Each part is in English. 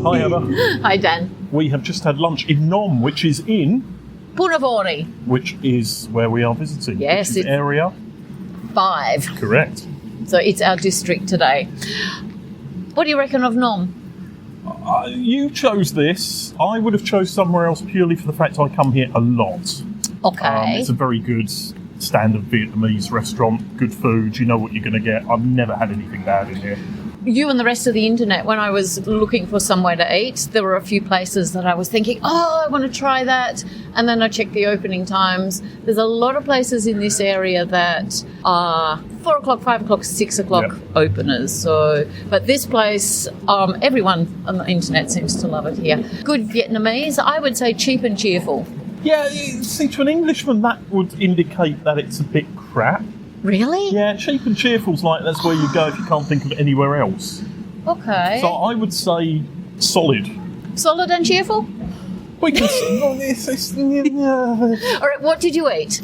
Hi, Heather. Hi, Dan. We have just had lunch in Nom, which is in... Punavuori. Which is where we are visiting. Yes, which is Area 5. Correct. So it's our district today. What do you reckon of Nom? You chose this. I would have chose somewhere else purely for the fact I come here a lot. Okay. It's a very good standard Vietnamese restaurant, good food, you know what you're going to get. I've never had anything bad in here. You and the rest of the internet, when I was looking for somewhere to eat, there were a few places that I was thinking, I want to try that. And then I checked the opening times. There's a lot of places in this area that are 4 o'clock, 5 o'clock, 6 o'clock openers. So, but this place, everyone on the internet seems to love it here. Good Vietnamese, I would say cheap and cheerful. Yeah, see, to an Englishman, that would indicate that it's a bit crap. Really? Yeah, cheap and cheerful's like that's where you go if you can't think of anywhere else. Okay. So I would say solid. Solid and cheerful? We can. All right, what did you eat?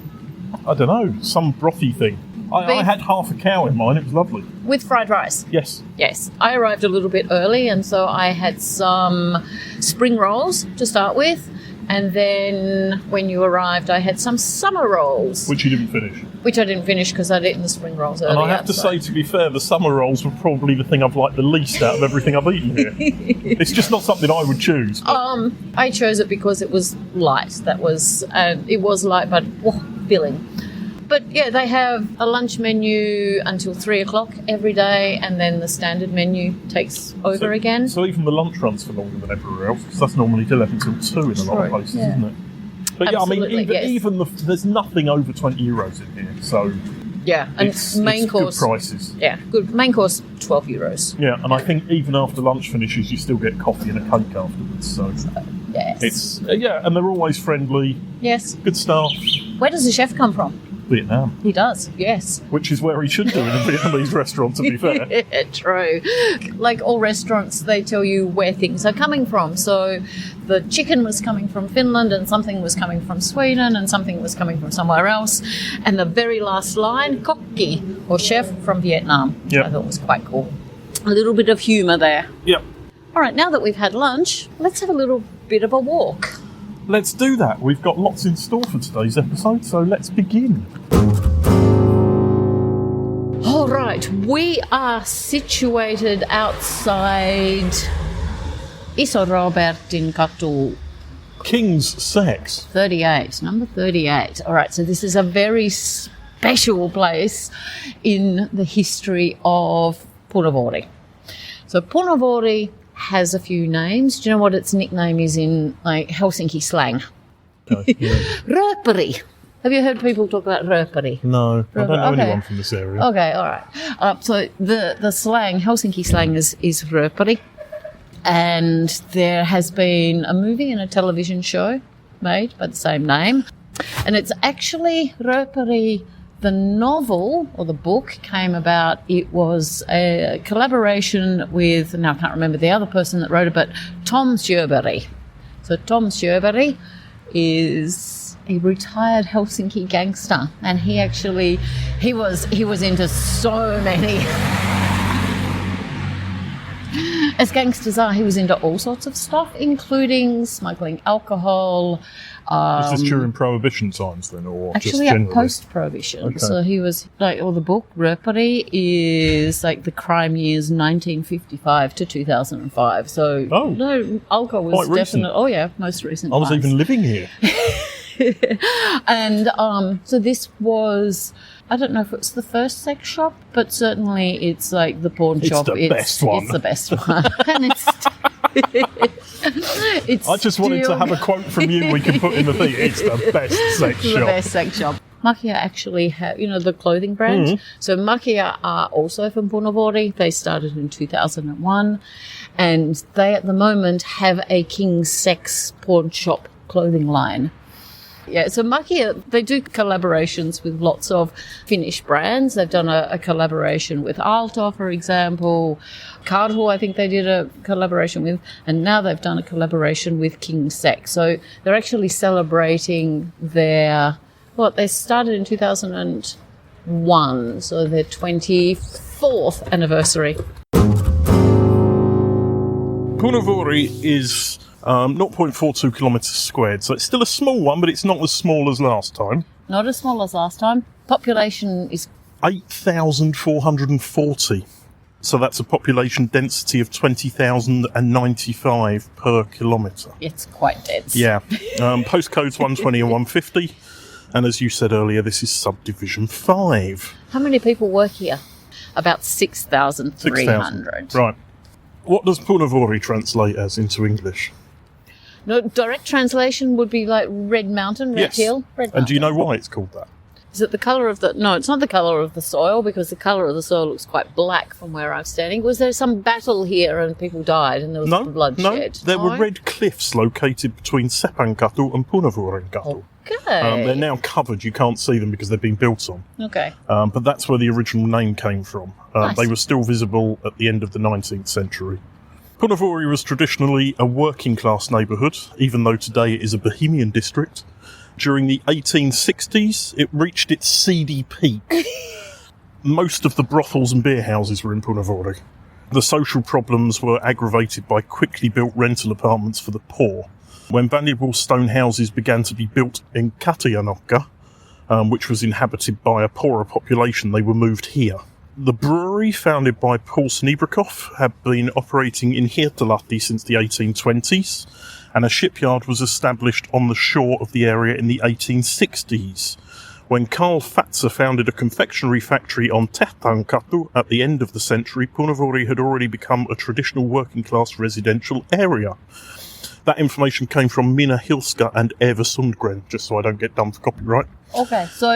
I don't know, some brothy thing. I had half a cow in mine. It was lovely. With fried rice? Yes. Yes. I arrived a little bit early, and so I had some spring rolls to start with. And then when you arrived, I had some summer rolls. Which you didn't finish. Which I didn't finish because I'd eaten the spring rolls earlier. And I have to say, to be fair, the summer rolls were probably the thing I've liked the least out of everything I've eaten here. It's just not something I would choose. I chose it because it was light. It was light, but filling. But yeah, they have a lunch menu until 3 o'clock every day, and then the standard menu takes over again. So even the lunch runs for longer than everywhere else, because that's normally 11 till 2 in a lot of places, isn't it? But Absolutely, even there's nothing over €20 in here, so yeah, and main course good prices. Yeah, good main course €12. Yeah, and I think even after lunch finishes, you still get coffee and a cake afterwards. So yes, it's and they're always friendly. Yes, good staff. Where does the chef come from? Vietnam. He does, yes. Which is where he should do in a Vietnamese restaurant, to be fair. Yeah, true. Like all restaurants, they tell you where things are coming from. So the chicken was coming from Finland, and something was coming from Sweden, and something was coming from somewhere else. And the very last line, kokki, or chef from Vietnam. Yep. I thought was quite cool. A little bit of humour there. Yep. All right, now that we've had lunch, let's have a little bit of a walk. Let's do that. We've got lots in store for today's episode, so let's begin. All right, we are situated outside Iso Robertin katu. King's Sex. 38, number 38. All right, so this is a very special place in the history of Punavuori. So Punavuori has a few names. Do you know what its nickname is in like Helsinki slang? No, yeah. Röperi. Have you heard people talk about röperi? No, I don't know anyone from this area. Okay, all right. So the slang, Helsinki slang is röperi. And there has been a movie and a television show made by the same name. And it's actually röperi. The novel, or the book, came about, it was a collaboration with, now I can't remember the other person that wrote it, but Tom Sjöberg. So Tom Sjöberg is a retired Helsinki gangster, and he was into so many... As gangsters are, he was into all sorts of stuff, including smuggling alcohol. Is this during Prohibition times then, or actually just generally? Post-Prohibition. Okay. So he was like, the book Röperi is like the crime years 1955 to 2005. So no, alcohol was definitely most recent. I was even living here. And so this was, I don't know if it's the first sex shop, but certainly it's like the pawn shop. It's the best one. It's the best one. And I just wanted to have a quote from you we can put in the thing. It's the best sex shop. The best sex shop. Makia actually have, the clothing brand. Mm-hmm. So Makia are also from Punavuori. They started in 2001. And they at the moment have a King Sex pawn shop clothing line. Yeah, so Makia, they do collaborations with lots of Finnish brands. They've done a collaboration with Aalto, for example. Karhu, I think they did a collaboration with. And now they've done a collaboration with King Sex. So they're actually celebrating their... they started in 2001, so their 24th anniversary. Punavuori is 0.42 kilometres squared, so it's still a small one, but it's not as small as last time. Not as small as last time. Population is 8,440. So that's a population density of 20,095 per kilometre. It's quite dense. Yeah. Postcodes 120 and 150. And as you said earlier, this is subdivision 5. How many people work here? About 6,300. Right. What does Punavuori translate as into English? No, direct translation would be like Red Mountain, Red Yes. Hill. Red Mountain. And do you know why it's called that? Is it the colour of the... No, it's not the colour of the soil, because the colour of the soil looks quite black from where I'm standing. Was there some battle here and people died and there was bloodshed? No, there were red cliffs located between Sepankatu and Punavuorenkatu. Okay. They're now covered. You can't see them because they've been built on. Okay. But that's where the original name came from. Nice. They were still visible at the end of the 19th century. Punavuori was traditionally a working-class neighbourhood, even though today it is a bohemian district. During the 1860s, it reached its seedy peak. Most of the brothels and beer houses were in Punavuori. The social problems were aggravated by quickly built rental apartments for the poor. When valuable stone houses began to be built in Katajanokka, which was inhabited by a poorer population, they were moved here. The brewery, founded by Paul Snebrikov, had been operating in Hirtalahti since the 1820s, and a shipyard was established on the shore of the area in the 1860s. When Karl Fatzer founded a confectionery factory on Tehtankatu at the end of the century, Punavuori had already become a traditional working-class residential area. That information came from Minna Hilska and Eva Sundgren, just so I don't get done for copyright. Okay, so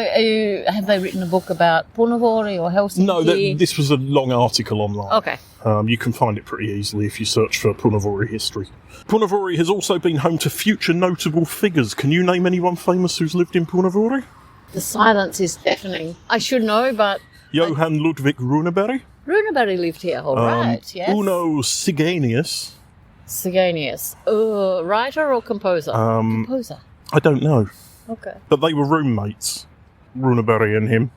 have they written a book about Punavuori or Helsinki? No, this was a long article online. Okay. You can find it pretty easily if you search for Punavuori history. Punavuori has also been home to future notable figures. Can you name anyone famous who's lived in Punavuori? The silence is deafening. I should know, but... Johan Ludwig Runeberg. Runeberg lived here, all right, yes. Uno Sigenius. Sigenius. Writer or composer? Composer. I don't know. Okay. But they were roommates, Runeberg and him.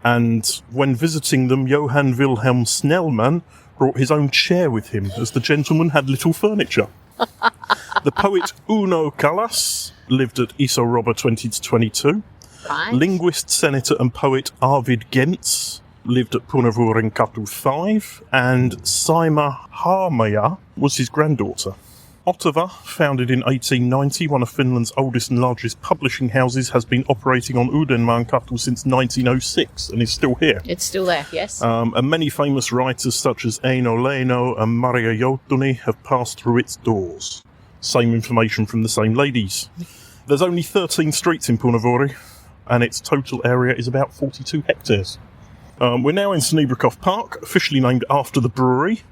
And when visiting them, Johann Wilhelm Snellman brought his own chair with him, as the gentleman had little furniture. The poet Uno Kallas lived at Iso-Robber 20-22. Right. Linguist, senator and poet Arvid Gentz lived at Punavuorenkatu 5, and Saima Harmaja was his granddaughter. Ottava, founded in 1890, one of Finland's oldest and largest publishing houses, has been operating on Uudenmaankatu since 1906 and is still here. It's still there, yes. And many famous writers such as Eino Leino and Maria Joutuni have passed through its doors. Same information from the same ladies. There's only 13 streets in Punavuori, and its total area is about 42 hectares. We're now in Snebrikov Park, officially named after the brewery.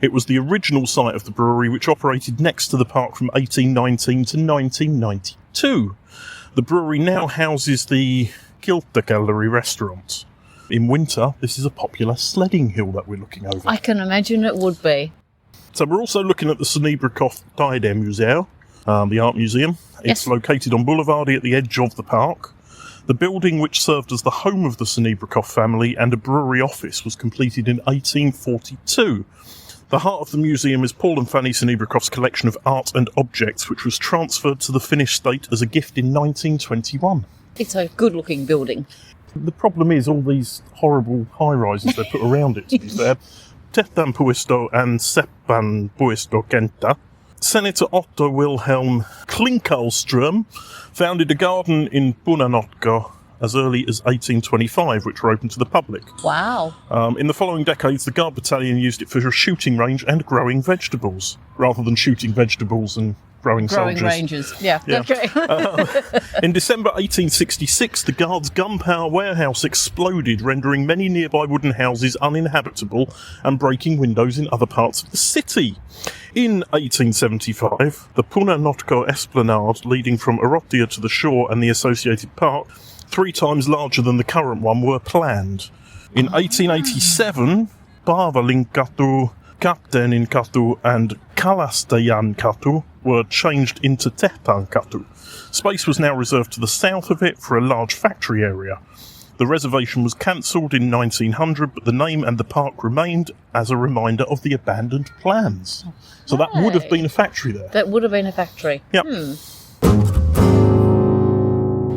It was the original site of the brewery, which operated next to the park from 1819 to 1992. The brewery now houses the Kilttagallery restaurant. In winter, this is a popular sledding hill that we're looking over. I can imagine it would be. So we're also looking at the Snebrikov Taidemuseum, the art museum. It's Yes. located on Boulevardy at the edge of the park. The building, which served as the home of the Snebrikov family and a brewery office, was completed in 1842. The heart of the museum is Paul and Fanny Snebrikov's collection of art and objects, which was transferred to the Finnish state as a gift in 1921. It's a good-looking building. The problem is all these horrible high-rises they put around it, to be fair. Tehtan Puisto and Seppan Puisto Kenttä. Senator Otto Wilhelm Klinkalström founded a garden in Punanotko as early as 1825, which were open to the public. Wow. In the following decades, the Guard Battalion used it for a shooting range and growing vegetables, rather than shooting vegetables and growing soldiers. Rangers. Yeah. Okay. In December 1866, the Guard's gunpowder warehouse exploded, rendering many nearby wooden houses uninhabitable and breaking windows in other parts of the city. In 1875, the Punanotko Esplanade, leading from Orotia to the shore and the associated park, 3 times larger than the current one, were planned. In 1887, Paavalinkatu, Kapteeninkatu and Kalastajankatu were changed into Tehtankatu. Space was now reserved to the south of it for a large factory area. The reservation was cancelled in 1900, but the name and the park remained as a reminder of the abandoned plans. So that would have been a factory there. That would have been a factory. Yep.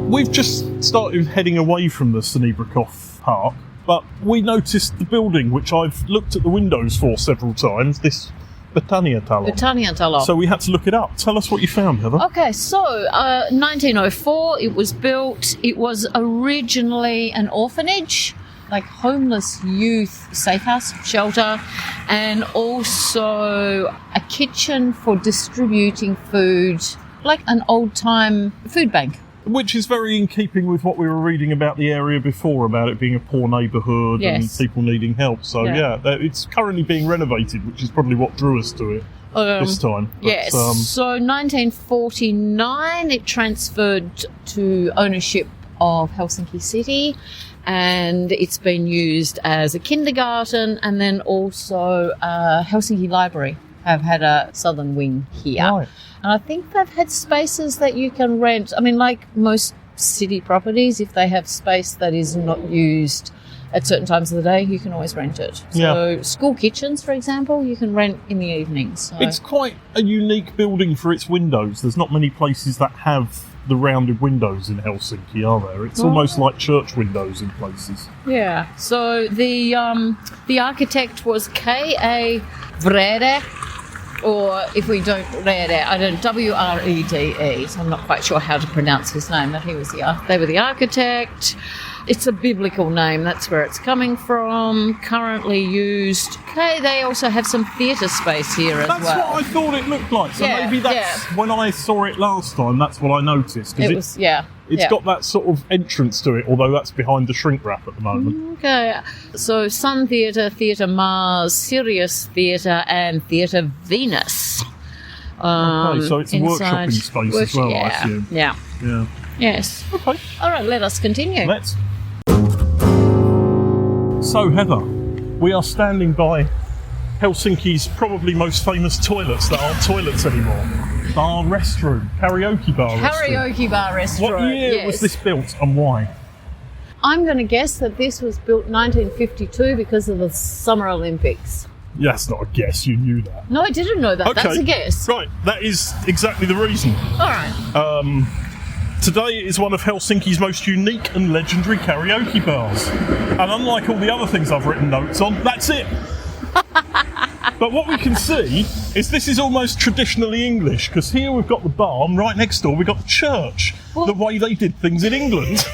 We've just started heading away from the Snebrikov Park, but we noticed the building, which I've looked at the windows for several times, this Britannia-talo. Britannia-talo. So we had to look it up. Tell us what you found, Heather. Okay, so 1904 it was built. It was originally an orphanage, like homeless youth safe house, shelter, and also a kitchen for distributing food, like an old-time food bank. Which is very in keeping with what we were reading about the area before, about it being a poor neighbourhood and people needing help. So, it's currently being renovated, which is probably what drew us to it this time. But, yes. So, 1949, it transferred to ownership of Helsinki City, and it's been used as a kindergarten, and then also Helsinki Library have had a southern wing here. Right. And I think they've had spaces that you can rent. I mean, like most city properties, if they have space that is not used at certain times of the day, you can always rent it. So school kitchens, for example, you can rent in the evenings. So. It's quite a unique building for its windows. There's not many places that have the rounded windows in Helsinki, are there? It's almost like church windows in places. Yeah. So the architect was K.A. Vrede. Or if we don't W-R-E-D-E, so I'm not quite sure how to pronounce his name, but they were the architect. It's a biblical name, that's where it's coming from, currently used. Okay, they also have some theatre space here as well. That's what I thought it looked like, so maybe that's, when I saw it last time, that's what I noticed. It's got that sort of entrance to it, although that's behind the shrink wrap at the moment. Okay, so Sun Theatre, Theatre Mars, Sirius Theatre and Theatre Venus. Okay, so it's a workshopping space as well, I assume. Yeah. Yes. Okay. All right, let us continue. Let's. So, Heather, we are standing by Helsinki's probably most famous toilets that aren't toilets anymore. Bar restroom, karaoke bar restaurant. What year was this built and why? I'm going to guess that this was built 1952 because of the Summer Olympics. Yeah, that's not a guess, you knew that. No, I didn't know that. Okay. That's a guess. Right, that is exactly the reason. All right. Today it is one of Helsinki's most unique and legendary karaoke bars. And unlike all the other things I've written notes on, that's it. But what we can see is this is almost traditionally English, because here we've got the bar, and right next door we've got the church, the way they did things in England.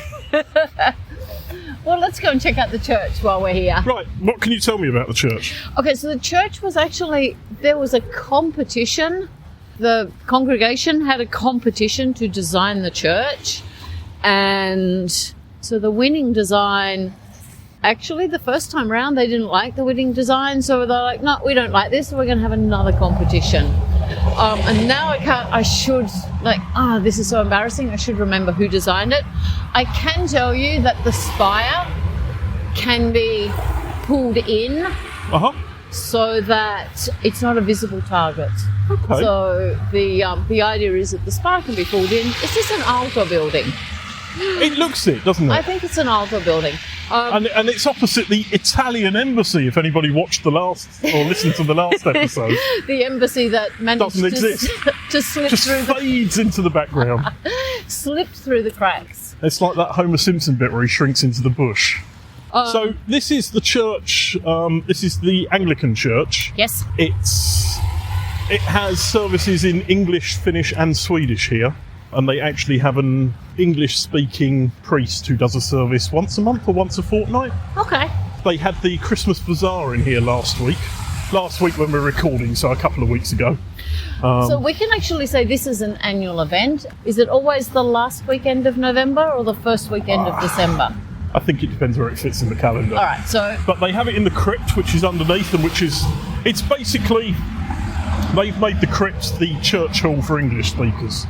Well, let's go and check out the church while we're here. Right, what can you tell me about the church? Okay, so the church was actually, there was a competition. The congregation had a competition to design the church, and so the winning design, actually the first time round they didn't like the winning design, so they're like, no, we don't like this, so we're going to have another competition. And now this is so embarrassing, I should remember who designed it. I can tell you that the spire can be pulled in so that it's not a visible target. Okay. So the idea is that the spire can be pulled in. Is this an altar building? It looks it, doesn't it? I think it's an altar building. And it's opposite the Italian embassy, if anybody watched the last, or listened to the last episode. The embassy that managed to slip just through fades into the background. Slipped through the cracks. It's like that Homer Simpson bit where he shrinks into the bush. So this is the church, this is the Anglican church. Yes. It has services in English, Finnish and Swedish here. And they actually have an English-speaking priest who does a service once a month or once a fortnight. Okay. They had the Christmas Bazaar in here last week. Last week when we were recording, so a couple of weeks ago. So we can actually say this is an annual event. Is it always the last weekend of November or the first weekend of December? I think it depends where it fits in the calendar. All right, so... But they have it in the crypt, which is underneath them, it's basically... They've made the crypt the church hall for English speakers.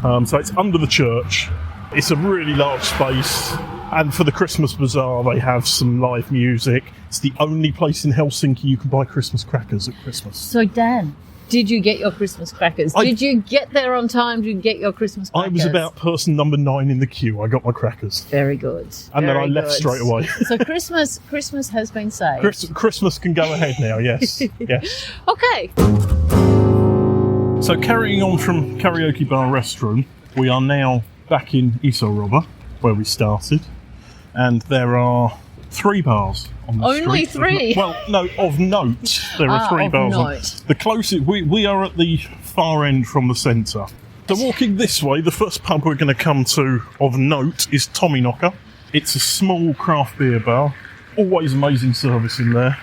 So it's under the church. It's a really large space. And for the Christmas Bazaar, they have some live music. It's the only place in Helsinki you can buy Christmas crackers at Christmas. So, Dan, Did you get your Christmas crackers? Did you get there on time? Did you get your Christmas crackers? I was about person number 9 in the queue. I got my crackers. Very good. And then I left straight away. So Christmas has been saved. Christmas can go ahead now, yes. Yes. Okay. So carrying on from Karaoke Bar Restroom, we are now back in Isorova, where we started. And there are 3 bars on the street. Only 3? Well, no, of note. There are 3 bars. Note. The closest, we are at the far end from the centre. So walking this way, the first pub we're going to come to of note is Tommyknocker. It's a small craft beer bar. Always amazing service in there.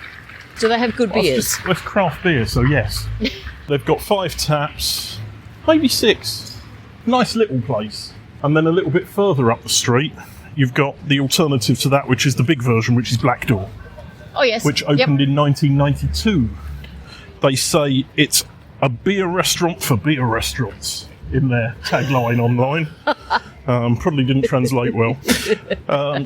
Do they have good beers? It's craft beer, so yes. They've got 5 taps, maybe 6. Nice little place. And then a little bit further up the street, you've got the alternative to that, which is the big version, which is Black Door. Oh, yes. Which opened in 1992. They say it's a beer restaurant for beer restaurants in their tagline online. Probably didn't translate well.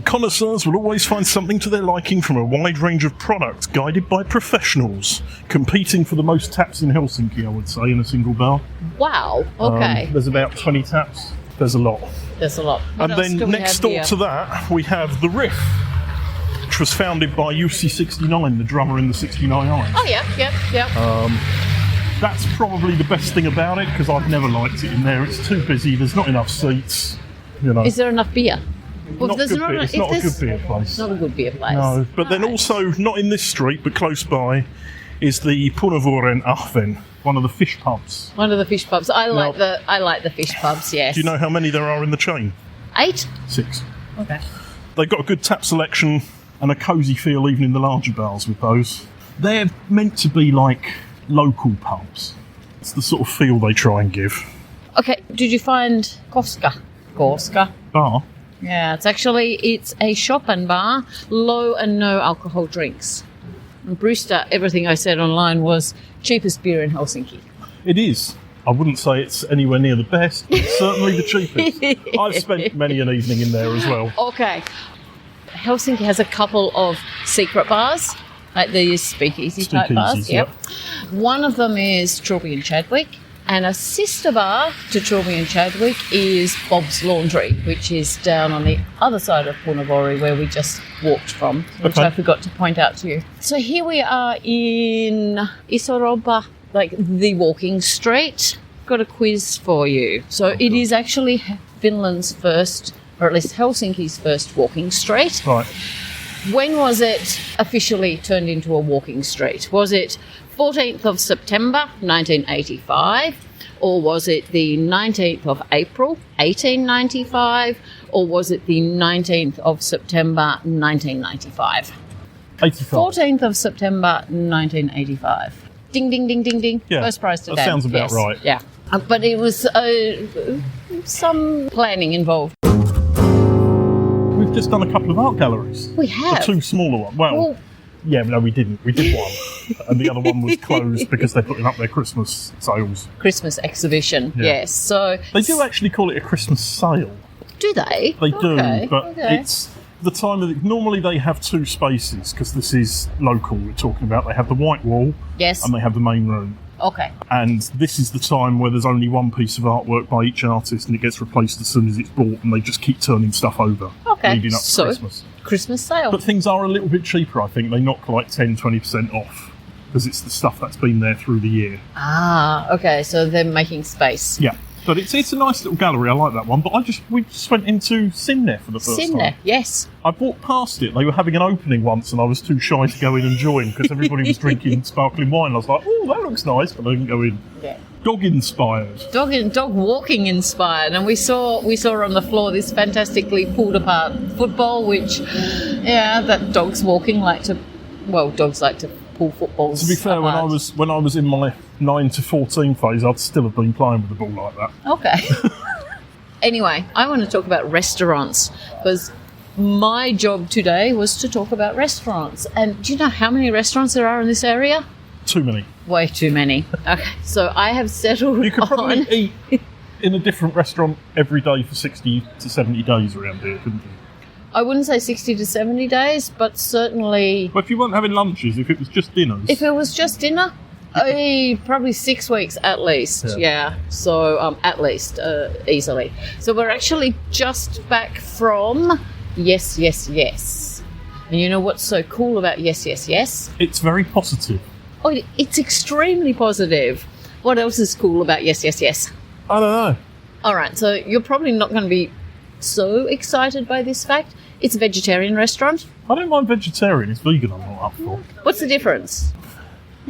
Connoisseurs will always find something to their liking from a wide range of products, guided by professionals. Competing for the most taps in Helsinki, I would say, in a single bar. Wow, okay. There's about 20 taps. There's a lot. There's a lot. And then next door to that, we have The Riff, which was founded by UC69, the drummer in the 69 Irons. Oh, yeah. That's probably the best thing about it, because I've never liked it in there. It's too busy, there's not enough seats, you know. Is there enough beer? Well, It's not a good beer place. Not a good beer place. No, but then also, not in this street, but close by, is the Punavuori in Ahven, one of the fish pubs. One of the fish pubs. I like the fish pubs, yes. Do you know how many there are in the chain? 8? 6. Okay. They've got a good tap selection and a cosy feel even in the larger bars with those. They're meant to be like local pubs. It's the sort of feel they try and give. Okay, did you find Gorska? Bar? Yeah, it's a shop and bar, low and no alcohol drinks. And Brewster, everything I said online was cheapest beer in Helsinki. It is. I wouldn't say it's anywhere near the best, but it's certainly the cheapest. I've spent many an evening in there as well. Okay. Helsinki has a couple of secret bars, like these speakeasy type bars. Yep. One of them is Trilby and Chadwick, and a sister bar to Trilby and Chadwick is Bob's Laundry, which is down on the other side of Punavuori, where we just walked from, which I forgot to point out to you. So here we are in Isorova, like the walking street. Got a quiz for you. So it is actually Finland's first, or at least Helsinki's first walking street. Right. When was it officially turned into a walking street? Was it 14th of September 1985, or was it the 19th of April 1895, or was it the 19th of September 1995? 85. 14th of September 1985. Ding, ding, ding, ding, ding. Yeah, First prize to that Dan. sounds about Yes. right. Yeah. But it was some planning involved. We've just done a couple of art galleries. We have. The 2 smaller ones. Well, yeah, no, we didn't. We did one. And the other one was closed because they're putting up their Christmas sales. Christmas exhibition, Yeah. yes. So They do actually call it a Christmas sale. do they? They do, but okay. it's the time of normally they have 2 spaces because this is local we're talking about. They have the white wall Yes. and they have the main room. Okay. And this is the time where there's only one piece of artwork by each artist and it gets replaced as soon as it's bought, and they just keep turning stuff over Okay. leading up to So, Christmas. Christmas sale. But things are a little bit cheaper, I think. They knock like 10-20% off because it's the stuff that's been there through the year. Okay. So they're making space. Yeah. But it's a nice little gallery. I like that one. But we just went into Simne for the first time. Simne, yes. I walked past it. They were having an opening once, and I was too shy to go in and join because everybody was drinking sparkling wine. I was like, "Oh, that looks nice," but I didn't go in. Yeah. Dog inspired. Dog walking inspired, and we saw on the floor this fantastically pulled apart football, which, yeah, that dogs like to pull footballs. To be fair, apart. when I was in my 9 to 14 phase, I'd still have been playing with the ball like that. Okay. Anyway, I want to talk about restaurants because my job today was to talk about restaurants. And do you know how many restaurants there are in this area? Too many. Way too many. Okay, so I have settled You could probably on... eat in a different restaurant every day for 60 to 70 days around here, couldn't you? I wouldn't say 60 to 70 days, but certainly... Well, if you weren't having lunches, if it was just dinners... If it was just dinner, Probably 6 weeks at least, yeah. So at least, easily. So we're actually just back from Yes, Yes, Yes. And you know what's so cool about Yes, Yes, Yes? It's very positive. Oh, it's extremely positive. What else is cool about Yes, Yes, Yes? I don't know. All right, so you're probably not going to be so excited by this fact. It's a vegetarian restaurant. I don't mind vegetarian. It's vegan I'm not up for. What's the difference?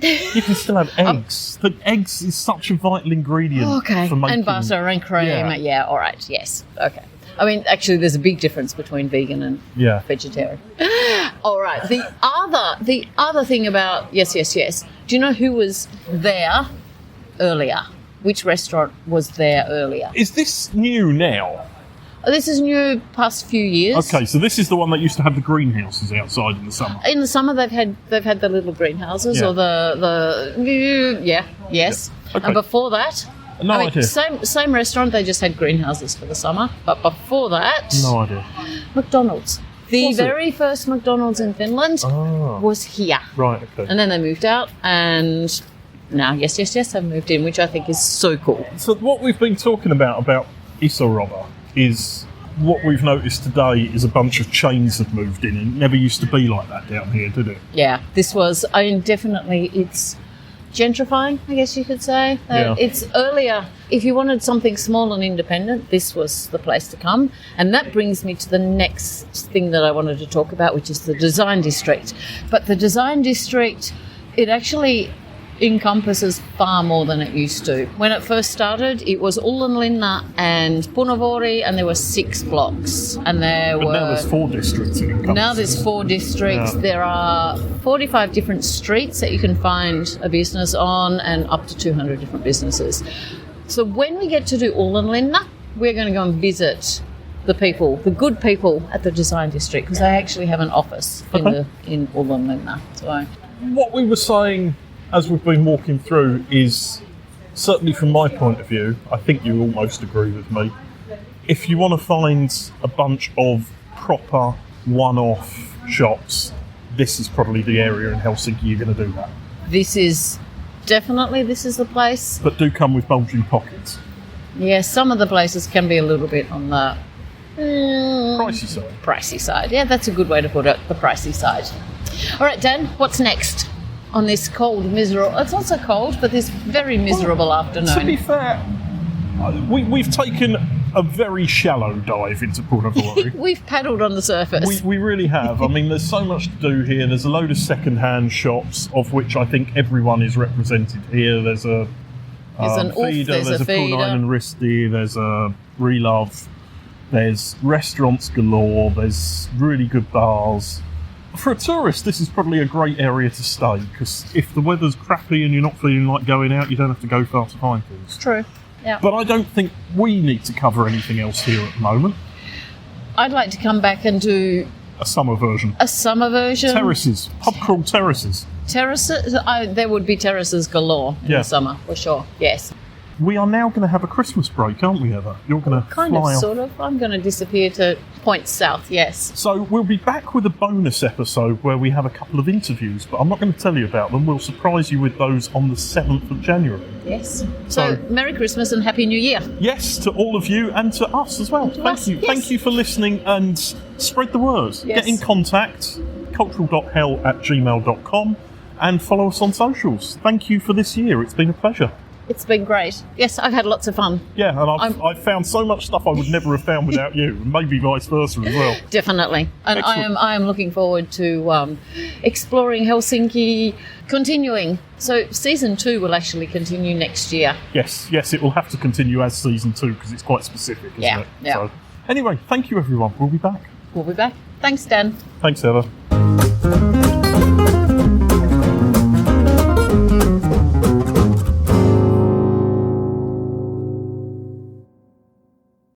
You can still have eggs. The eggs is such a vital ingredient for making... And butter and cream. Yeah, all right, yes. Okay. I mean, actually, there's a big difference between vegan and vegetarian. All right. The other thing about Yes, Yes, Yes, do you know who was there earlier? Which restaurant was there earlier? Is this new now? This is new past few years. Okay, so this is the one that used to have the greenhouses outside in the summer. In the summer, they've had the little greenhouses or yes. Okay. And before that, No idea. Same restaurant. They just had greenhouses for the summer. But before that, No idea. McDonald's. The very first McDonald's in Finland was here. Right. Okay. And then they moved out, and now Yes, Yes, Yes have moved in, which I think is so cool. So what we've been talking about Isorova is what we've noticed today is a bunch of chains have moved in, and it never used to be like that down here, did it? Yeah, this was, definitely it's gentrifying, I guess you could say. It's earlier, if you wanted something small and independent, this was the place to come. And that brings me to the next thing that I wanted to talk about, which is the design district. But the design district, it actually encompasses far more than it used to. When it first started, it was Ullanlinna and Punavuori, and there were 6 blocks. And now there's 4 districts. Now there's 4 districts. Yeah. There are 45 different streets that you can find a business on, and up to 200 different businesses. So when we get to do Ullanlinna, we're going to go and visit the good people at the design district, because they actually have an office in Ullanlinna. So what we were saying as we've been walking through is, certainly from my point of view, I think you almost agree with me, if you want to find a bunch of proper one-off shops, this is probably the area in Helsinki you're going to do that. This is the place. But do come with bulging pockets. Yeah, some of the places can be a little bit on the pricey side. Yeah, that's a good way to put it, the pricey side. All right, Dan, what's next on this cold, miserable... It's not so cold, but this very miserable afternoon. To be fair, we've taken a very shallow dive into Punavuori. We've paddled on the surface. We really have. I mean, there's so much to do here. There's a load of second-hand shops, of which I think everyone is represented here. There's an feeder, there's a Punainen Risti, there's a Relove, there's restaurants galore, there's really good bars. For a tourist, this is probably a great area to stay, because if the weather's crappy and you're not feeling like going out, you don't have to go far to find things. True, yeah. But I don't think we need to cover anything else here at the moment. I'd like to come back and do... A summer version. Terraces. Pub crawl terraces. Terraces? There would be terraces galore in the summer, for sure, yes. We are now going to have a Christmas break, aren't we, Heather? You're going to fly off. Sort of. I'm going to disappear to points south, yes. So we'll be back with a bonus episode where we have a couple of interviews, but I'm not going to tell you about them. We'll surprise you with those on the 7th of January. Yes. So Merry Christmas and Happy New Year. Yes, to all of you and to us as well. Thank you. Yes. Thank you for listening, and spread the word. Yes. Get in contact, cultural.hell@gmail.com, and follow us on socials. Thank you for this year. It's been a pleasure. It's been great. Yes, I've had lots of fun. Yeah, and I've found so much stuff I would never have found without you, and maybe vice versa as well. Definitely. And I am looking forward to exploring Helsinki, continuing. So season 2 will actually continue next year. Yes, it will have to continue as season 2 because it's quite specific, isn't it? Yeah. So, anyway, thank you everyone. We'll be back. Thanks, Dan. Thanks, Heather.